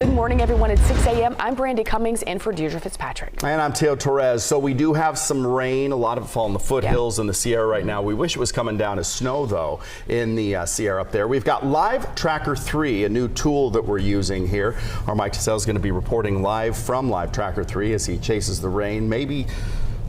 Good morning, everyone. At 6 a.m., I'm Brandy Cummings in for Deirdre Fitzpatrick. And I'm Teo Torres. So we do have some rain, a lot of it falling in the foothills and the Sierra right now. We wish it was coming down as snow, though, in the Sierra up there. We've got Live Tracker 3, a new tool that we're using here. Our Mike Tassell is going to be reporting live from Live Tracker 3 as he chases the rain. Maybe,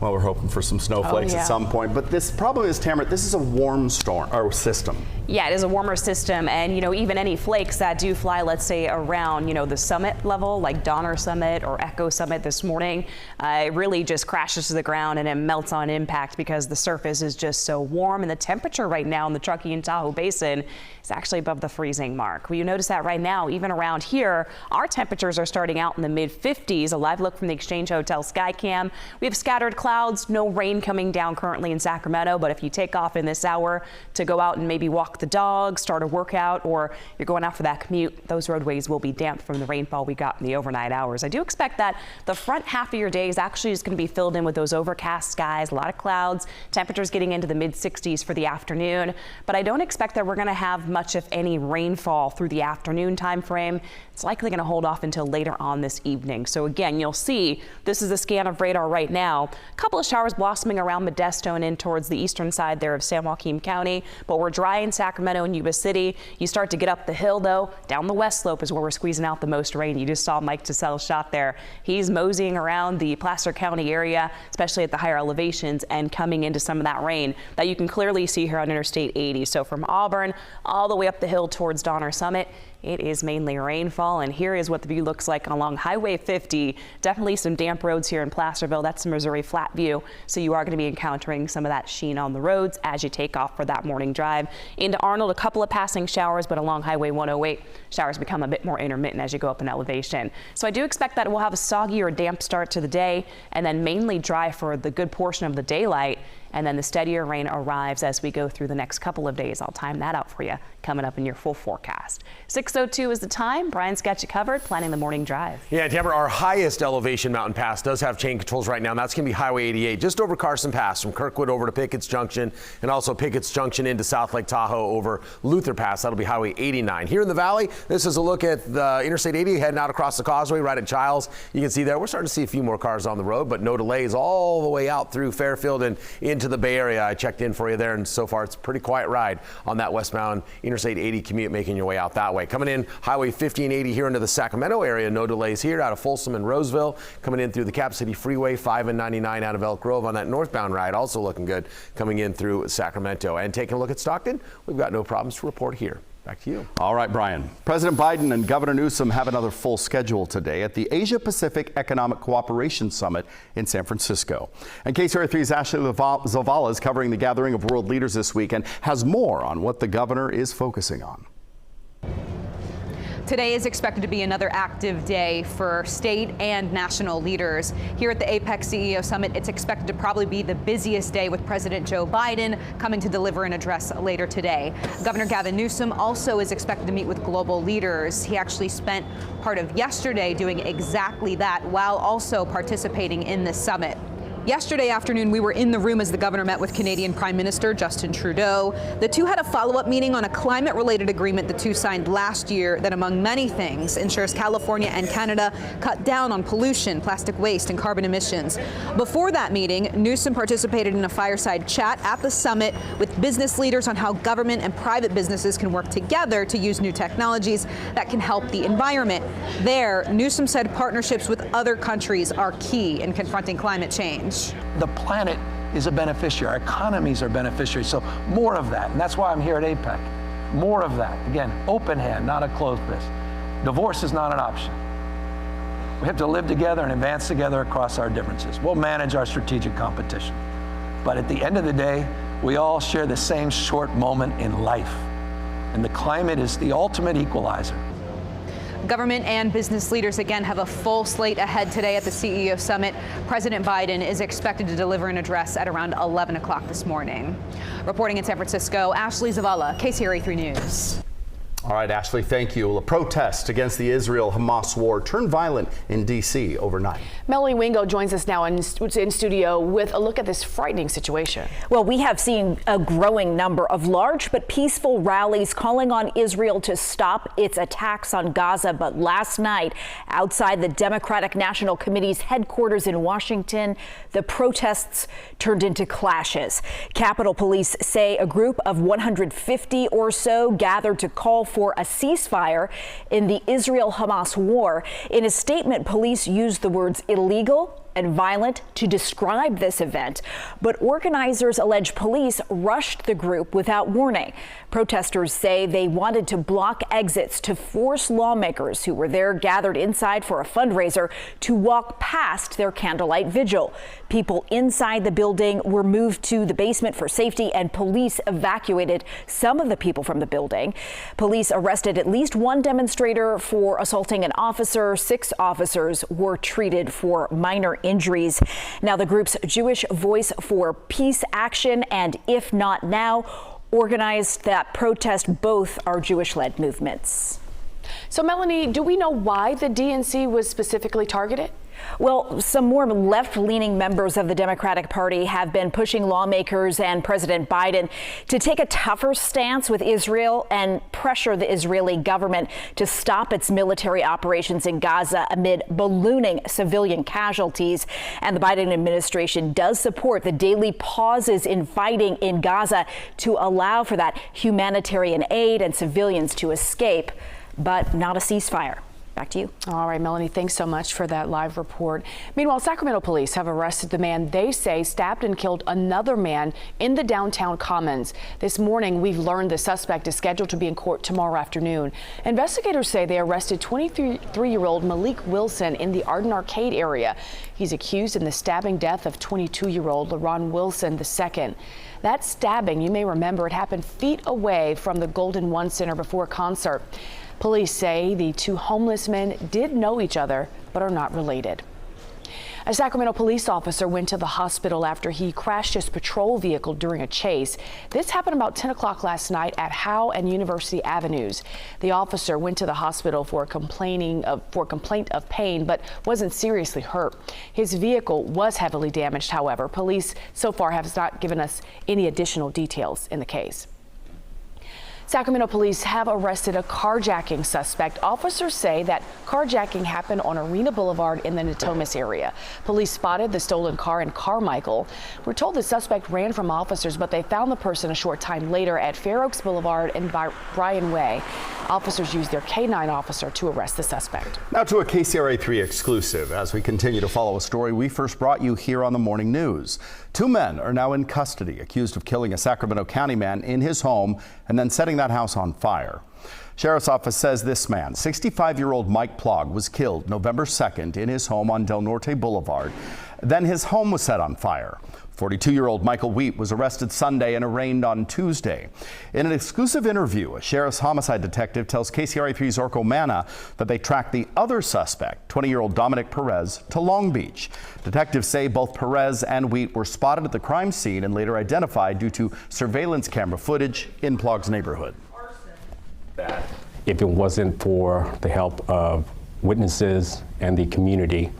well, we're hoping for some snowflakes at some point. But this problem is, Tamara, this is a warm storm or system. Yeah, it is a warmer system, and even any flakes that do fly, let's say around the summit level, like Donner Summit or Echo Summit this morning, it really just crashes to the ground and it melts on impact because the surface is just so warm, and the temperature right now in the Truckee and Tahoe Basin is actually above the freezing mark. Well, you notice that right now, even around here, our temperatures are starting out in the mid-50s. A live look from the Exchange Hotel Skycam. We have scattered clouds, no rain coming down currently in Sacramento, but if you take off in this hour to go out and maybe walk the dog, start a workout, or you're going out for that commute, those roadways will be damp from the rainfall we got in the overnight hours. I do expect that the front half of your day is actually just going to be filled in with those overcast skies, a lot of clouds, temperatures getting into the mid-60s for the afternoon, but I don't expect that we're going to have much, if any, rainfall through the afternoon time frame. It's likely going to hold off until later on this evening. So again, you'll see this is a scan of radar right now. A couple of showers blossoming around Modesto and in towards the eastern side there of San Joaquin County, but we're dry in Sacramento and Yuba City. You start to get up the hill, though, down the west slope is where we're squeezing out the most rain. You just saw Mike Tassell's shot there. He's moseying around the Placer County area, especially at the higher elevations, and coming into some of that rain that you can clearly see here on Interstate 80. So from Auburn all the way up the hill towards Donner Summit, it is mainly rainfall, and here is what the view looks like along Highway 50. Definitely some damp roads here in Placerville. That's the Missouri Flat View, so you are going to be encountering some of that sheen on the roads as you take off for that morning drive. Into Arnold, a couple of passing showers, but along Highway 108, showers become a bit more intermittent as you go up in elevation. So I do expect that we'll have a soggy or damp start to the day, and then mainly dry for the good portion of the daylight. And then the steadier rain arrives as we go through the next couple of days. I'll time that out for you coming up in your full forecast. 6:02 is the time. Brian's got you covered, planning the morning drive. Yeah, Deborah, our highest elevation mountain pass does have chain controls right now, and that's going to be Highway 88, just over Carson Pass, from Kirkwood over to Pickett's Junction, and also Pickett's Junction into South Lake Tahoe over Luther Pass. That'll be Highway 89. Here in the valley, this is a look at the Interstate 80 heading out across the causeway right at Giles. You can see there, we're starting to see a few more cars on the road, but no delays all the way out through Fairfield and into the Bay Area. I checked in for you there, and so far it's a pretty quiet ride on that westbound Interstate 80 commute, making your way out that way. Coming in Highway 50 and 80 here into the Sacramento area, no delays here out of Folsom and Roseville. Coming in through the Cap City Freeway, 5 and 99 out of Elk Grove on that northbound ride, also looking good coming in through Sacramento. And taking a look at Stockton, we've got no problems to report here. Back to you. All right, Brian. President Biden and Governor Newsom have another full schedule today at the Asia-Pacific Economic Cooperation Summit in San Francisco. And KCRA3's Ashley Zavala is covering the gathering of world leaders this week and has more on what the governor is focusing on. Today is expected to be another active day for state and national leaders. Here at the APEC CEO Summit, it's expected to probably be the busiest day, with President Joe Biden coming to deliver an address later today. Governor Gavin Newsom also is expected to meet with global leaders. He actually spent part of yesterday doing exactly that while also participating in this summit. Yesterday afternoon, we were in the room as the governor met with Canadian Prime Minister Justin Trudeau. The two had a follow-up meeting on a climate-related agreement the two signed last year that, among many things, ensures California and Canada cut down on pollution, plastic waste, and carbon emissions. Before that meeting, Newsom participated in a fireside chat at the summit with business leaders on how government and private businesses can work together to use new technologies that can help the environment. There, Newsom said partnerships with other countries are key in confronting climate change. The planet is a beneficiary. Our economies are beneficiaries. So more of that. And that's why I'm here at APEC. More of that. Again, open hand, not a closed fist. Divorce is not an option. We have to live together and advance together across our differences. We'll manage our strategic competition. But at the end of the day, we all share the same short moment in life. And the climate is the ultimate equalizer. Government and business leaders again have a full slate ahead today at the CEO Summit. President Biden is expected to deliver an address at around 11 o'clock this morning. Reporting in San Francisco, Ashley Zavala, KCRA3 News. All right, Ashley, thank you. A protest against the Israel-Hamas war turned violent in D.C. overnight. Melanie Wingo joins us now in studio with a look at this frightening situation. Well, we have seen a growing number of large but peaceful rallies calling on Israel to stop its attacks on Gaza. But last night, outside the Democratic National Committee's headquarters in Washington, the protests turned into clashes. Capitol Police say a group of 150 or so gathered to call for a ceasefire in the Israel-Hamas war. In a statement, police used the words illegal and violent to describe this event, but organizers allege police rushed the group without warning. Protesters say they wanted to block exits to force lawmakers who were there gathered inside for a fundraiser to walk past their candlelight vigil. People inside the building were moved to the basement for safety, and police evacuated some of the people from the building. Police arrested at least one demonstrator for assaulting an officer. 6 officers were treated for minor injuries. Now, the groups Jewish Voice for Peace Action and If Not Now organized that protest. Both are Jewish-led movements. So, Melanie, do we know why the DNC was specifically targeted? Well, some more left-leaning members of the Democratic Party have been pushing lawmakers and President Biden to take a tougher stance with Israel and pressure the Israeli government to stop its military operations in Gaza amid ballooning civilian casualties. And the Biden administration does support the daily pauses in fighting in Gaza to allow for that humanitarian aid and civilians to escape, but not a ceasefire. Back to you. All right, Melanie, thanks so much for that live report. Meanwhile, Sacramento police have arrested the man they say stabbed and killed another man in the downtown Commons. This morning, we've learned the suspect is scheduled to be in court tomorrow afternoon. Investigators say they arrested 23-year-old Malik Wilson in the Arden Arcade area. He's accused in the stabbing death of 22-year-old LaRon Wilson II. That stabbing, you may remember, it happened feet away from the Golden One Center before a concert. Police say the 2 homeless men did know each other, but are not related. A Sacramento police officer went to the hospital after he crashed his patrol vehicle during a chase. This happened about 10 o'clock last night at Howe and University Avenues. The officer went to the hospital for complaint of pain, but wasn't seriously hurt. His vehicle was heavily damaged, however. Police so far have not given us any additional details in the case. Sacramento police have arrested a carjacking suspect. Officers say that carjacking happened on Arena Boulevard in the Natomas area. Police spotted the stolen car in Carmichael. We're told the suspect ran from officers, but they found the person a short time later at Fair Oaks Boulevard and Bryan Way. Officers used their K-9 officer to arrest the suspect. Now to a KCRA3 exclusive as we continue to follow a story we first brought you here on the Morning News. 2 men are now in custody, accused of killing a Sacramento County man in his home and then setting that house on fire. Sheriff's office says this man, 65-year-old Mike Plog, was killed November 2nd in his home on Del Norte Boulevard. Then his home was set on fire. 42-year-old Michael Wheat was arrested Sunday and arraigned on Tuesday. In an exclusive interview, a sheriff's homicide detective tells KCRA3's Orko Manna that they tracked the other suspect, 20-year-old Dominic Perez, to Long Beach. Detectives say both Perez and Wheat were spotted at the crime scene and later identified due to surveillance camera footage in Plog's neighborhood. If it wasn't for the help of witnesses and the community,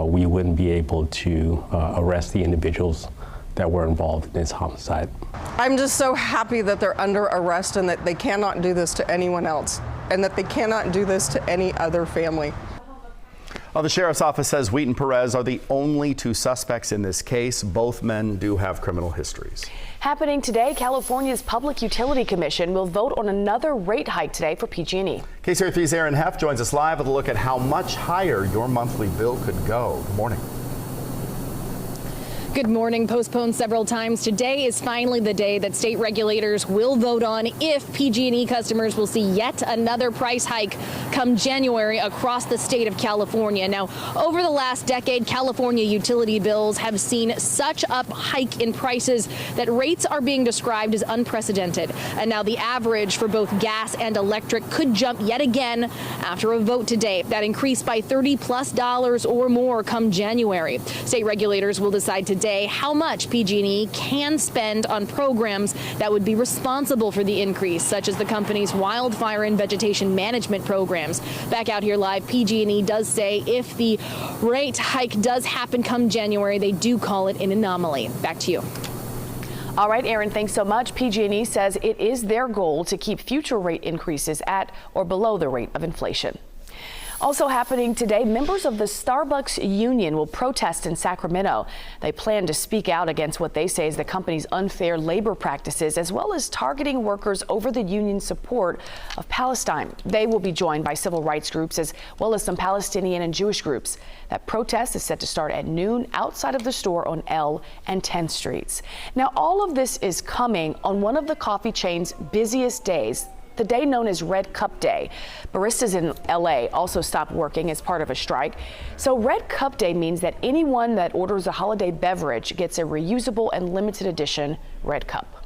we wouldn't be able to arrest the individuals that were involved in this homicide. I'm just so happy that they're under arrest and that they cannot do this to anyone else and that they cannot do this to any other family. The sheriff's office says Wheat and Perez are the only 2 suspects in this case. Both men do have criminal histories. Happening today, California's Public Utility Commission will vote on another rate hike today for PG&E. KCRA3's Aaron Heff joins us live with a look at how much higher your monthly bill could go. Good morning. Good morning. Postponed several times, today is finally the day that state regulators will vote on if PG&E customers will see yet another price hike come January across the state of California. Now, over the last decade, California utility bills have seen such a hike in prices that rates are being described as unprecedented. And now the average for both gas and electric could jump yet again after a vote today that increased by $30+ or more come January. State regulators will decide today today how much PG&E can spend on programs that would be responsible for the increase, such as the company's wildfire and vegetation management programs. Back out here live, PG&E does say if the rate hike does happen come January, they do call it an anomaly. Back to you. All right, Aaron, thanks so much. PG&E says it is their goal to keep future rate increases at or below the rate of inflation. Also happening today, members of the Starbucks union will protest in Sacramento. They plan to speak out against what they say is the company's unfair labor practices, as well as targeting workers over the union's support of Palestine. They will be joined by civil rights groups as well as some Palestinian and Jewish groups. That protest is set to start at noon outside of the store on L and 10th Streets. Now, all of this is coming on one of the coffee chain's busiest days, the day known as Red Cup Day. Baristas in LA also stopped working as part of a strike. So Red Cup Day means that anyone that orders a holiday beverage gets a reusable and limited edition Red Cup.